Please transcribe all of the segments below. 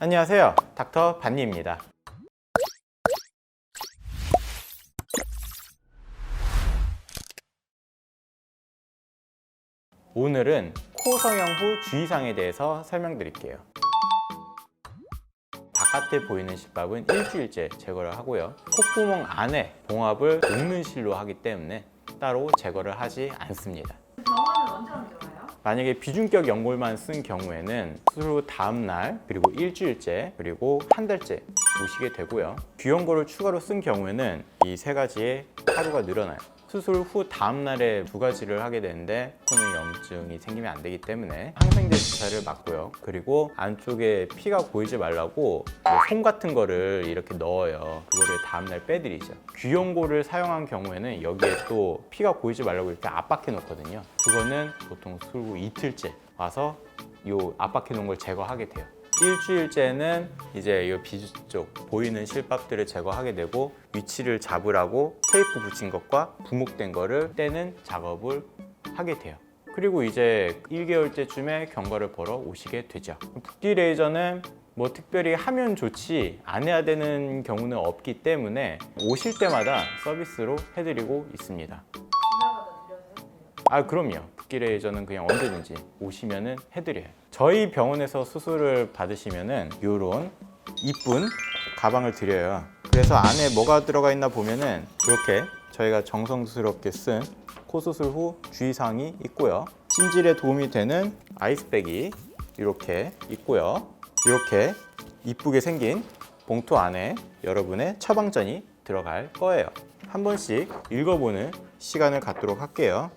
안녕하세요, 닥터 반니입니다. 오늘은 코 성형 후 주의사항에 대해서 설명드릴게요. 바깥에 보이는 실밥은 일주일째 제거를 하고요. 콧구멍 안에 봉합을 녹는 실로 하기 때문에 따로 제거를 하지 않습니다. 병원은 언제 와요? 만약에 비중격 연골만 쓴 경우에는 수술 후 다음날, 그리고 일주일째, 그리고 한 달째 오시게 되고요. 귀연골을 추가로 쓴 경우에는 이 세 가지의 하루가 늘어나요. 수술 후 다음날에 두 가지를 하게 되는데 코는 염증이 생기면 안 되기 때문에 항생제 주사를 맞고요. 그리고 안쪽에 피가 고이지 말라고 솜 같은 거를 이렇게 넣어요. 그거를 다음날 빼드리죠. 귀연골을 사용한 경우에는 여기에 또 피가 고이지 말라고 이렇게 압박해 놓거든요. 그거는 보통 수술 후 이틀째 와서 이 압박해 놓은 걸 제거하게 돼요. 일주일째는 이제 이 비주 쪽 보이는 실밥들을 제거하게 되고, 위치를 잡으라고 테이프 붙인 것과 부목된 거를 떼는 작업을 하게 돼요. 그리고 이제 1개월째쯤에 경과를 보러 오시게 되죠. 붓기 레이저는 뭐 특별히 하면 좋지 안 해야 되는 경우는 없기 때문에 오실 때마다 서비스로 해드리고 있습니다. 지나가다 들려서 해도 돼요? 그럼요. 붓기 레이저는 그냥 언제든지 오시면은 해드려요. 저희 병원에서 수술을 받으시면은 요런 이쁜 가방을 드려요. 그래서 안에 뭐가 들어가 있나 보면은 이렇게 저희가 정성스럽게 쓴 코수술 후 주의사항이 있고요. 찜질에 도움이 되는 아이스백이 이렇게 있고요. 이렇게 이쁘게 생긴 봉투 안에 여러분의 처방전이 들어갈 거예요. 한 번씩 읽어보는 시간을 갖도록 할게요.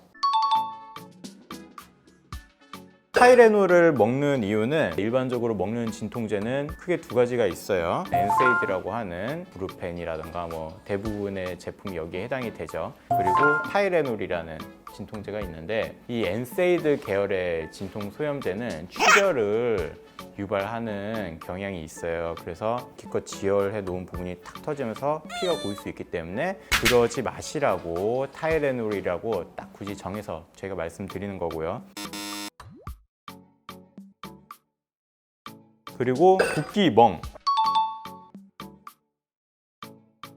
타이레놀을 먹는 이유는, 일반적으로 먹는 진통제는 크게 두 가지가 있어요. 엔세이드라고 하는 브루펜이라든가 뭐 대부분의 제품이 여기에 해당이 되죠. 그리고 타이레놀이라는 진통제가 있는데, 이 엔세이드 계열의 진통 소염제는 출혈을 유발하는 경향이 있어요. 그래서 기껏 지혈해 놓은 부분이 탁 터지면서 피가 고일 수 있기 때문에 그러지 마시라고 타이레놀이라고 딱 굳이 정해서 제가 말씀드리는 거고요. 그리고 붓기멍.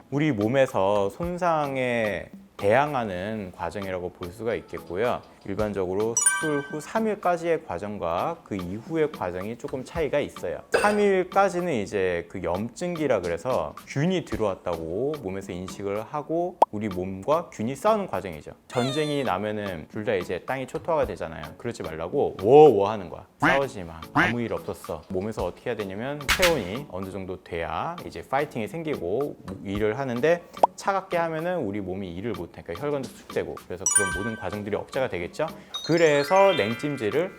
우리 몸에서 손상에 대항하는 과정이라고 볼 수가 있겠고요. 일반적으로 수술 후 3일까지의 과정과 그 이후의 과정이 조금 차이가 있어요. 3일까지는 이제 그 염증기라 그래서 균이 들어왔다고 몸에서 인식을 하고 우리 몸과 균이 싸우는 과정이죠. 전쟁이 나면은 둘 다 이제 땅이 초토화가 되잖아요. 그러지 말라고 워워 하는 거야. 싸우지 마. 아무 일 없었어. 몸에서 어떻게 해야 되냐면 체온이 어느 정도 돼야 이제 파이팅이 생기고 일을 하는데, 차갑게 하면은 우리 몸이 일을 못하니까 혈관도 축되고, 그래서 그런 모든 과정들이 억제가 되겠죠. 그래서 냉찜질을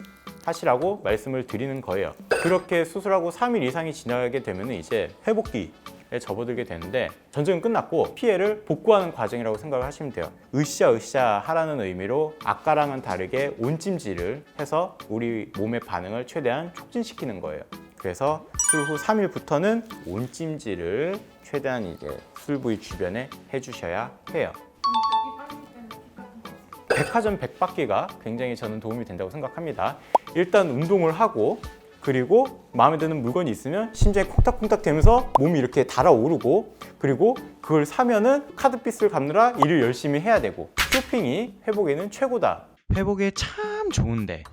하시라고 말씀을 드리는 거예요. 그렇게 수술하고 3일 이상이 지나게 되면 이제 회복기에 접어들게 되는데, 전쟁은 끝났고 피해를 복구하는 과정이라고 생각을 하시면 돼요. 으쌰으쌰 하라는 의미로 아까랑은 다르게 온찜질을 해서 우리 몸의 반응을 최대한 촉진시키는 거예요. 그래서 수술 후 3일부터는 온찜질을 최대한 이제 수술 부위 주변에 해주셔야 해요. 붓기 빠질 때는 피 같은 거 없어요? 백화점 백받기가 굉장히 저는 도움이 된다고 생각합니다. 일단 운동을 하고, 그리고 마음에 드는 물건이 있으면 심장이 콩닥콩닥 되면서 몸이 이렇게 달아오르고, 그리고 그걸 사면은 카드빚을 갚느라 일을 열심히 해야 되고, 쇼핑이 회복에는 최고다. 회복에 참 좋은데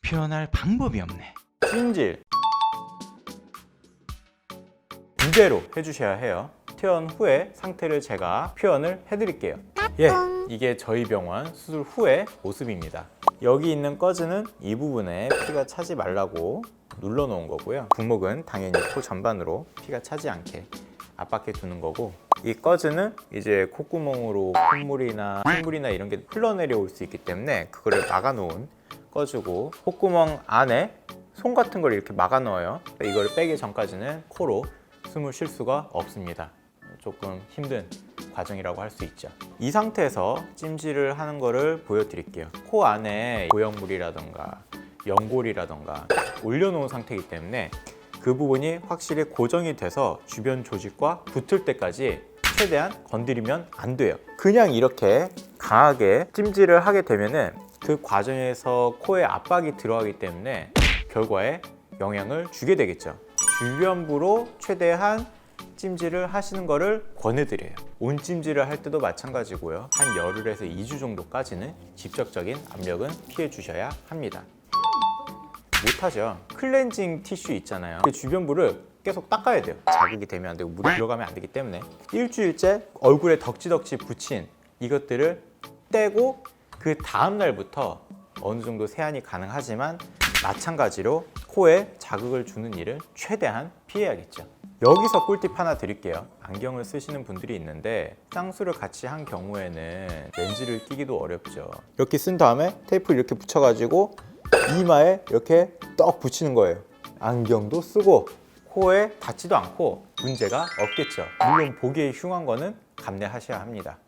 표현할 방법이 없네. 찜질 이대로 해주셔야 해요. 퇴원 후에 상태를 제가 표현을 해드릴게요. 이게 저희 병원 수술 후의 모습입니다. 여기 있는 꺼즈는 이 부분에 피가 차지 말라고 눌러 놓은 거고요. 구멍은 당연히 코 전반으로 피가 차지 않게 압박해 두는 거고, 이 꺼즈는 이제 콧구멍으로 콧물이나 핏물이나 이런 게 흘러내려올 수 있기 때문에 그거를 막아 놓은 꺼즈고, 콧구멍 안에 솜 같은 걸 이렇게 막아 넣어요. 이걸 빼기 전까지는 코로 숨을 쉴 수가 없습니다. 조금 힘든 과정이라고 할 수 있죠. 이 상태에서 찜질을 하는 거를 보여드릴게요. 코 안에 고형물이라던가 연골이라던가 딱 올려놓은 상태이기 때문에 그 부분이 확실히 고정이 돼서 주변 조직과 붙을 때까지 최대한 건드리면 안 돼요. 그냥 이렇게 강하게 찜질을 하게 되면은 그 과정에서 코에 압박이 들어가기 때문에 결과에 영향을 주게 되겠죠. 주변부로 최대한 찜질을 하시는 거를 권해드려요. 온찜질을 할 때도 마찬가지고요. 한 열흘에서 2주 정도까지는 직접적인 압력은 피해 주셔야 합니다. 못하죠. 클렌징 티슈 있잖아요. 그 주변부를 계속 닦아야 돼요. 자극이 되면 안 되고 물이 들어가면 안 되기 때문에 일주일째 얼굴에 덕지덕지 붙인 이것들을 떼고 그 다음 날부터 어느 정도 세안이 가능하지만 마찬가지로 코에 자극을 주는 일을 최대한 피해야겠죠. 여기서 꿀팁 하나 드릴게요. 안경을 쓰시는 분들이 있는데 쌍수를 같이 한 경우에는 렌즈를 끼기도 어렵죠. 이렇게 쓴 다음에 테이프를 이렇게 붙여가지고 이마에 이렇게 떡 붙이는 거예요. 안경도 쓰고 코에 닿지도 않고 문제가 없겠죠. 물론 보기에 흉한 거는 감내하셔야 합니다.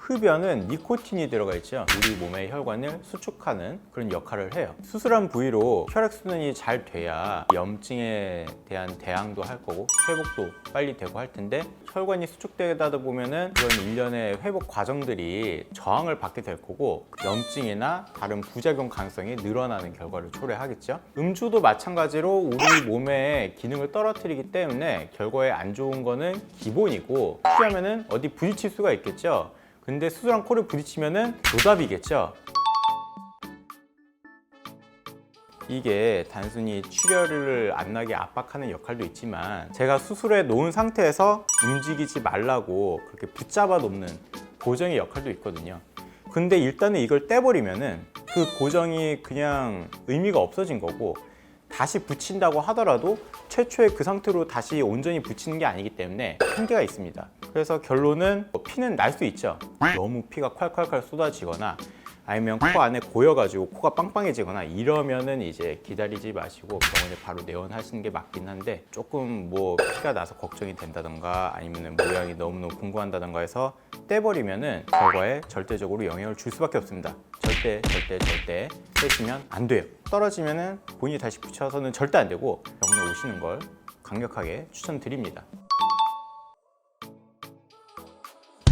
흡연은 니코틴이 들어가 있죠. 우리 몸의 혈관을 수축하는 그런 역할을 해요. 수술한 부위로 혈액순환이 잘 돼야 염증에 대한 대항도 할 거고 회복도 빨리 되고 할 텐데 혈관이 수축되다 보면은 그런 일련의 회복 과정들이 저항을 받게 될 거고 염증이나 다른 부작용 가능성이 늘어나는 결과를 초래하겠죠. 음주도 마찬가지로 우리 몸의 기능을 떨어뜨리기 때문에 결과에 안 좋은 거는 기본이고 취하면은 어디 부딪힐 수가 있겠죠. 근데 수술한 코를 부딪히면은 노답이겠죠. 이게 단순히 출혈을 안 나게 압박하는 역할도 있지만 제가 수술해 놓은 상태에서 움직이지 말라고 그렇게 붙잡아 놓는 고정의 역할도 있거든요. 근데 일단은 이걸 떼버리면은 그 고정이 그냥 의미가 없어진 거고 다시 붙인다고 하더라도 최초의 그 상태로 다시 온전히 붙이는 게 아니기 때문에 한계가 있습니다. 그래서 결론은 피는 날 수 있죠. 너무 피가 콸콸콸 쏟아지거나 아니면 코 안에 고여가지고 코가 빵빵해지거나 이러면은 이제 기다리지 마시고 병원에 바로 내원하시는 게 맞긴 한데 조금 뭐 피가 나서 걱정이 된다던가 아니면 모양이 너무너무 궁금한다던가 해서 떼버리면은 결과에 절대적으로 영향을 줄 수밖에 없습니다. 절대 떼시면 안 돼요. 떨어지면은 본인이 다시 붙여서는 절대 안 되고 병원에 오시는 걸 강력하게 추천드립니다.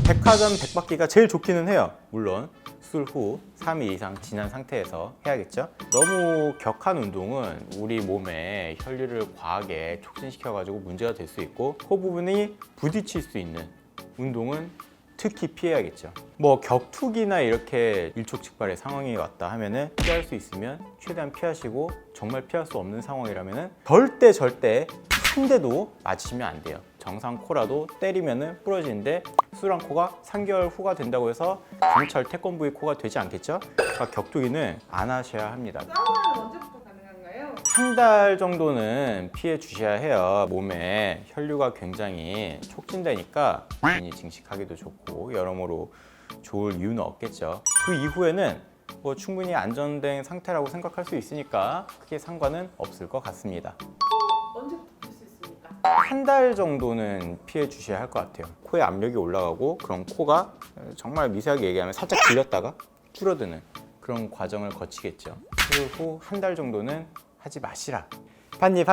백화점 백받기가 제일 좋기는 해요. 물론 수술 후 3일 이상 지난 상태에서 해야겠죠. 너무 격한 운동은 우리 몸에 혈류를 과하게 촉진시켜가지고 문제가 될 수 있고 코 부분이 부딪힐 수 있는 운동은 특히 피해야겠죠. 뭐 격투기나 이렇게 일촉즉발의 상황이 왔다 하면은 피할 수 있으면 최대한 피하시고 정말 피할 수 없는 상황이라면은 절대 한 대도 맞으시면 안 돼요. 정상 코라도 때리면은 부러지는데 수술한 코가 3개월 후가 된다고 해서 경찰 태권브이 코가 되지 않겠죠? 그러니까 격투기는 안 하셔야 합니다. 사우나는 언제부터 가능한가요? 한 달 정도는 피해 주셔야 해요. 몸에 혈류가 굉장히 촉진되니까 본인이 증식하기도 좋고 여러모로 좋을 이유는 없겠죠. 그 이후에는 뭐 충분히 안전된 상태라고 생각할 수 있으니까 크게 상관은 없을 것 같습니다. 언제부터 볼 수 있습니까? 한 달 정도는 피해 주셔야 할 것 같아요. 코에 압력이 올라가고 그럼 코가 정말 미세하게 얘기하면 살짝 길렸다가 줄어드는 그런 과정을 거치겠죠. 수술 후 한 달 정도는 하지 마시라. 판니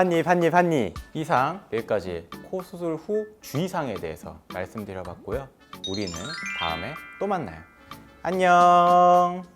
이상 여기까지 코 수술 후 주의사항에 대해서 말씀드려봤고요. 우리는 다음에 또 만나요. 안녕.